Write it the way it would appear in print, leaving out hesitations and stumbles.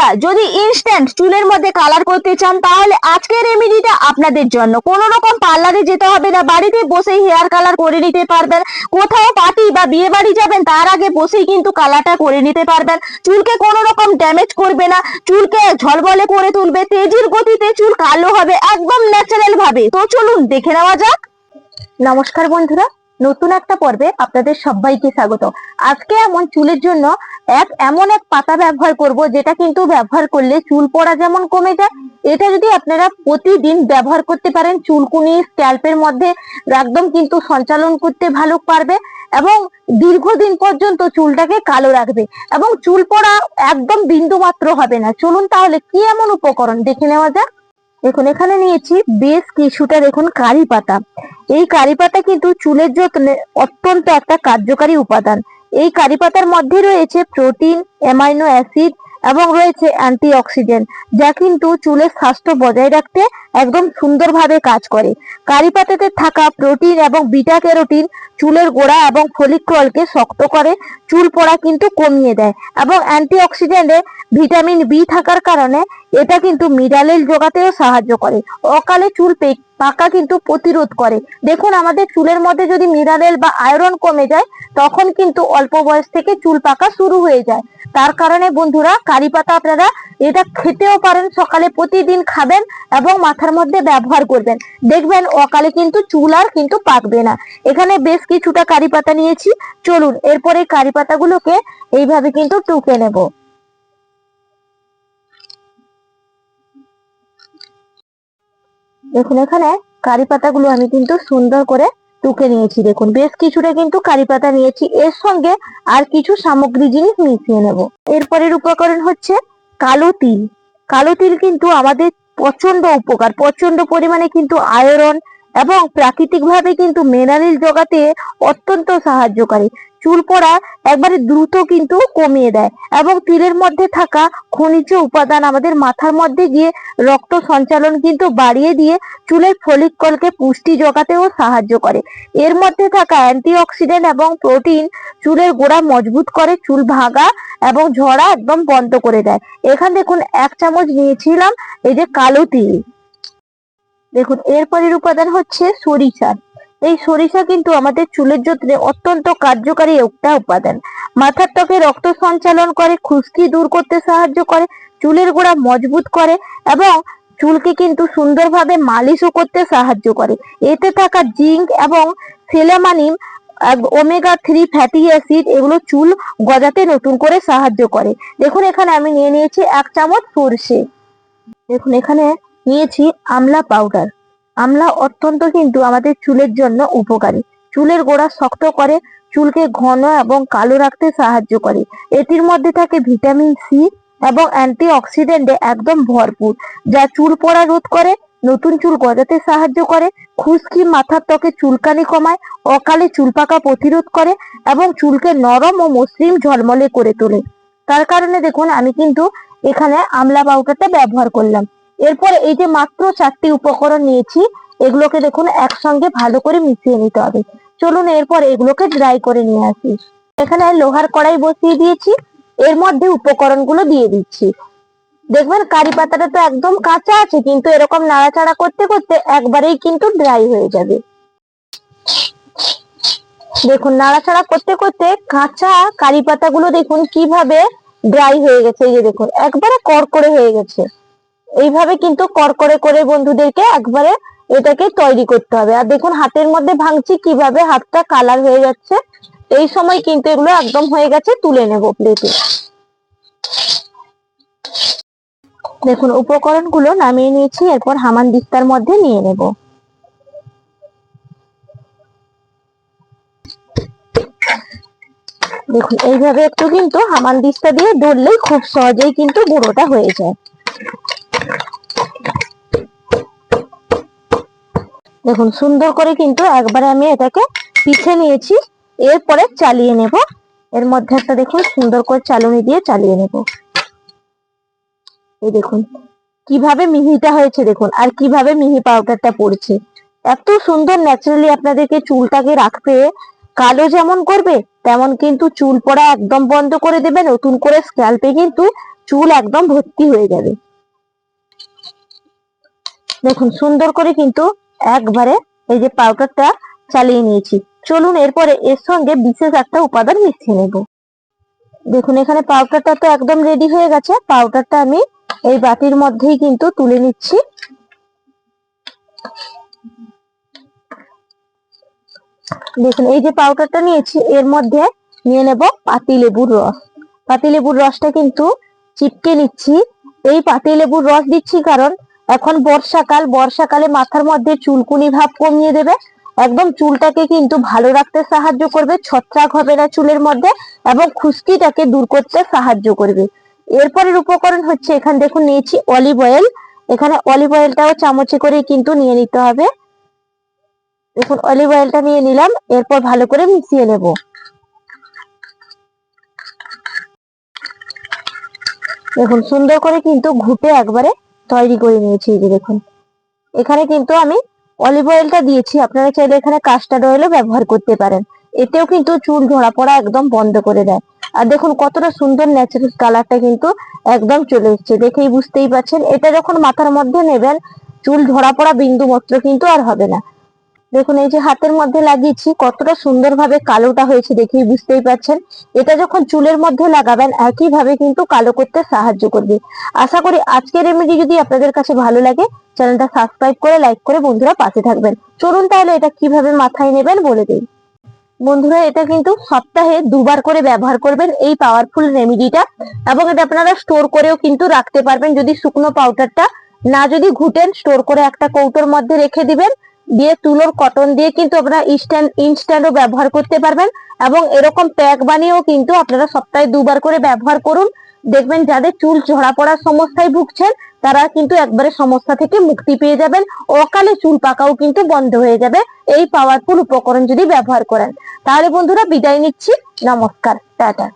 বন্ধুরা, যদি ইনস্ট্যান্ট চুলের মধ্যে কালার করতে চান তাহলে আজকের রেমেডিটা আপনাদের জন্য। কোনো রকম পার্লারে যেতে হবে না, বাড়িতে বসেই হেয়ার কালার করে নিতে পারবেন। কোথাও পার্টি বা বিয়ে বাড়ি যাবেন তার আগে বসেই কিন্তু কালারটা করে নিতে পারবেন। চুলকে কোনো রকম ড্যামেজ করবে না, চুলকে ঝলমলে করে তুলবে, তেজির গতিতে চুল কালো হবে একদম ন্যাচারাল ভাবে। তো চলুন দেখে নেওয়া যাক। নমস্কার বন্ধুরা, নতুন একটা পর্বে আপনাদের সবাইকে স্বাগত। আজকে চুলের জন্য এমন এক পাতা ব্যবহার করব, যেটা কিন্তু ব্যবহার করলে চুল পড়া যেমন কমে যায়। এটা যদি আপনারা প্রতিদিন ব্যবহার করতে পারেন, চুলকুনি স্ক্যাল্পের মধ্যে একদম কিন্তু সঞ্চালন করতে ভালো পারবে এবং দীর্ঘদিন পর্যন্ত চুলটাকে কালো রাখবে এবং চুল পড়া একদম বিন্দু মাত্র হবে না। চলুন তাহলে কি এমন উপকরণ দেখে নেওয়া যাক। দেখুন, এখানে নিয়েছি বেশ কিছুটা দেখুন কারি পাতা। এই কারি পাতা কিন্তু চুলের যত্নে অত্যন্ত একটা কার্যকারী উপাদান। এই কারি পাতার মধ্যে রয়েছে প্রোটিন, অ্যামাইনো অ্যাসিড এবং রয়েছে অ্যান্টিঅক্সিডেন্ট, যা কিন্তু চুলের স্বাস্থ্য বজায় রাখতে একদম সুন্দরভাবে কাজ করে। কারি পাতাতে থাকা প্রোটিন এবং বিটা ক্যারোটিন চুলের গোড়া এবং ফলিকলকে শক্ত করে, চুল পড়া কিন্তু কমিয়ে দেয় এবং অ্যান্টিঅক্সিডেন্টে ভিটামিন বি থাকার কারণে এটা কিন্তু মিনারেল জোগাতেও সাহায্য করে। অকালে চুল পাকা কিন্তু প্রতিরোধ করে। দেখুন, আমাদের চুলের মধ্যে যদি মিনারেল বা আয়রন কমে যায় তখন কিন্তু অল্প বয়স থেকে চুল পাকা শুরু হয়ে যায়। তার কারণে বন্ধুরা, কারি পাতা আপনারা এটা খেতেও পারেন, সকালে প্রতিদিন খাবেন এবং মাথার মধ্যে ব্যবহার করবেন, দেখবেন অকালে কিন্তু চুল আর কিন্তু পাকবে না। এখানে বেশ কিছুটা কারি পাতা নিয়েছি। চলুন এরপরে কারি পাতাগুলোকে এইভাবে কিন্তু টুকে নেব। দেখুন, এখানে কারি পাতাগুলো আমি কিন্তু সুন্দর করে টুকে নিয়েছি। দেখুন, বেশ কিছুটা কিন্তু কারি পাতা নিয়েছি, এর সঙ্গে আর কিছু সামগ্রী জিনিস মিশিয়ে নেব। এরপরের উপকরণ হচ্ছে কালো তিল। কালো তিল কিন্তু আমাদের প্রচন্ড উপকার, প্রচন্ড পরিমাণে কিন্তু আয়রন এবং প্রাকৃতিক ভাবে কিন্তু মিনারেল জোগাতে অত্যন্ত সাহায্যকারী। চুল পড়া একবারে দ্রুত কিন্তু কমিয়ে দেয় এবং তিলের মধ্যে থাকা খনিজ উপাদান আমাদের মাথার মধ্যে গিয়ে রক্ত সঞ্চালন কিন্তু বাড়িয়ে দিয়ে চুলের ফলিকলকে পুষ্টি জোগাতেও সাহায্য করে। এর মধ্যে থাকা অ্যান্টিঅক্সিডেন্ট এবং প্রোটিন চুলের গোড়া মজবুত করে, চুল ভাঙা এবং ঝরা একদম বন্ধ করে দেয়। এখানে দেখুন 1 চামচ নিয়েছিলাম এই যে কালো তিল। দেখুন, এরপরের উপাদান হচ্ছে সরিষা। এই সরিষা কিন্তু আমাদের চুলের যত্নে অত্যন্ত কার্যকারী একটা উপাদান। মাথার ত্বকে রক্ত সঞ্চালন করে, খুশকি দূর করতে সাহায্য করে, চুলের গোড়া মজবুত করে এবং চুলকে কিন্তু সুন্দরভাবে মালিশও করতে সাহায্য করে। এতে থাকা জিঙ্ক এবং সেলেনিয়াম, ওমেগা 3 ফ্যাটি অ্যাসিড এগুলো চুল গজাতে নতুন করে সাহায্য করে। দেখুন, এখানে আমি নিয়ে নিয়েছি 1 চামচ সরষে। দেখুন, এখানে নিয়েছি আমলা পাউডার। আমলা অত্যন্ত কিন্তু আমাদের চুলের জন্য উপকারী। চুলের গোড়া শক্ত করে, চুলকে ঘন এবং কালো রাখতে সাহায্য করে। এটির মধ্যে থাকে ভিটামিন সি এবং অ্যান্টিঅক্সিডেন্টে একদম ভরপুর, যা চুল পড়া রোধ করে, নতুন চুল গজাতে সাহায্য করে, খুশকি, মাথার ত্বকে চুলকানি কমায়, অকালে চুল পাকা প্রতিরোধ করে এবং চুলকে নরম ও মসৃণ ঝলমলে করে তোলে। তার কারণে দেখুন, আমি কিন্তু এখানে আমলা পাউডারটা ব্যবহার করলাম। এরপর এই যে মাত্র 4টি উপকরণ নিয়েছি, এগুলোকে দেখুন একসঙ্গে ভালো করে মিশিয়ে নিতে হবে। চলুন এরপর এগুলোকে ড্রাই করে নিয়ে আসি। এখানে লোহার কড়াই বসিয়ে দিয়েছি, এর মধ্যে উপকরণগুলো দিয়ে দিচ্ছি। দেখবেন কারি পাতাটা তো একদম কাঁচা আছে, কিন্তু এরকম নাড়াচাড়া করতে করতে একবারেই কিন্তু ড্রাই হয়ে যাবে। দেখুন, নাড়াচাড়া করতে করতে কাঁচা কারি পাতাগুলো দেখুন কিভাবে ড্রাই হয়ে গেছে। এই যে দেখুন, একবারে কড়কড়ে হয়ে গেছে। এইভাবে কিন্তু কড়কড়ে করে বন্ধুদেরকে একবারে এটাকে তৈরি করতে হবে। আর দেখুন, হাতের মধ্যে ভাঙছি কিভাবে হাতটা কালার হয়ে যাচ্ছে। এই সময় কিন্তু এগুলো একদম হয়ে গেছে, তুলে নেব প্লেটে। দেখুন, উপকরণগুলো নামিয়ে নিয়েছি, এরপর হামানদিস্তার মধ্যে নিয়ে নেব। দেখুন, এইভাবে একটু কিন্তু হামানদিস্তা দিয়ে ধরলেই খুব সহজেই কিন্তু গুঁড়োটা হয়ে যায়। দেখুন, সুন্দর করে কিন্তু একবারে আমি এটাকে পিষে নিয়েছি। এরপরে চালিয়ে নেব। এর মধ্যে একটা দেখুন সুন্দর করে চালুনি দিয়ে চালিয়ে নেব। এই দেখুন কিভাবে মিহিটা হয়েছে, দেখুন আর কিভাবে মিহি পাউডারটা পড়ছে। এত সুন্দর ন্যাচারালি আপনাদেরকে চুলটাকে রাখতে, কালো যেমন করবে তেমন কিন্তু চুল পড়া একদম বন্ধ করে দেবে, নতুন করে স্ক্যাল্পে কিন্তু চুল একদম ভর্তি হয়ে যাবে। দেখুন সুন্দর করে কিন্তু একবারে এই যে পাউডারটা চালিয়ে নিয়েছি। চলুন এরপরে এর সঙ্গে বিশেষ একটা উপাদান মিশিয়ে নেব। দেখুন এখানে পাউডারটা তো একদম রেডি হয়ে গেছে। পাউডারটা আমি এই বাটির মধ্যেই কিন্তু তুলে নিচ্ছি। দেখুন এই যে পাউডারটা নিয়েছি, এর মধ্যে নিয়ে নেব পাতিলেবুর রস। পাতিলেবুর রসটা কিন্তু চিপকে নিচ্ছি। এই পাতিলেবুর রস দিচ্ছি কারণ এখন বর্ষাকাল, বর্ষাকালে মাথার মধ্যে চুলকুনি ভাব কমিয়ে দেবে, একদম চুলটাকে কিন্তু ভালো রাখতে সাহায্য করবে, ছত্রাক হবে না চুলের মধ্যে এবং খুশকিটাকে দূর করতে সাহায্য করবে। এরপরের উপকরণ হচ্ছে, এখানে দেখুন নিয়েছি অলিভ অয়েল। এখানে অলিভ অয়েলটাও চামচে করে কিন্তু নিয়ে নিতে হবে। দেখুন অলিভ অয়েলটা নিয়ে নিলাম, এরপর ভালো করে মিশিয়ে নেব। দেখুন সুন্দর করে কিন্তু ঘুটে একবারে তৈরি করে নিয়েছি। এই যে দেখুন এখানে কিন্তু আমি অলিভ অয়েলটা দিয়েছি, আপনারা চাইলে এখানে কাস্টার্ড অয়েলও ব্যবহার করতে পারেন। এতেও কিন্তু চুল ঝরা পড়া একদম বন্ধ করে দেয়। আর দেখুন কতটা সুন্দর ন্যাচারাল কালারটা কিন্তু একদম চলে এসেছে, দেখেই বুঝতেই পারছেন। এটা যখন মাথার মধ্যে নেবেন চুল ঝরা পড়া বিন্দু মাত্র কিন্তু আর হবে না। দেখুন এই যে হাতের মধ্যে লাগিয়েছি, কতটা সুন্দরভাবে কালোটা হয়েছে দেখেই বুঝতেই পারছেন। এটা যখন চুলের মধ্যে লাগাবেন একইভাবে কিন্তু কালো করতে সাহায্য করবে। আশা করি আজকের রেমেডি যদি আপনাদের কাছে ভালো লাগে, চ্যানেলটা সাবস্ক্রাইব করে লাইক করে বন্ধুরা পাশে থাকবেন। চলুন তাহলে এটা কিভাবে মাথায় নেবেন বলে দিই। বন্ধুরা এটা কিন্তু সপ্তাহে দুবার করে ব্যবহার করবেন এই পাওয়ারফুল রেমেডিটা, এবং এটা আপনারা স্টোর করেও কিন্তু রাখতে পারবেন। যদি শুকনো পাউডারটা না যদি ঘুটেন, স্টোর করে একটা কৌটোর মধ্যে রেখে দিবেন, দিয়ে তুলোর কটন দিয়ে কিন্তু আপনারা ইনস্ট্যান্টও ব্যবহার করতে পারবেন। এবং এরকম প্যাক বানিয়েও কিন্তু আপনারা সপ্তাহে দুবার করে ব্যবহার করুন। দেখবেন যাদের চুল ঝরা পড়ার সমস্যায় ভুগছেন তারা কিন্তু একবারে সমস্যা থেকে মুক্তি পেয়ে যাবেন। অকালে চুল পাকাও কিন্তু বন্ধ হয়ে যাবে এই পাওয়ারফুল উপকরণ যদি ব্যবহার করেন। তাহলে বন্ধুরা বিদায় নিচ্ছি, নমস্কার, টাটা।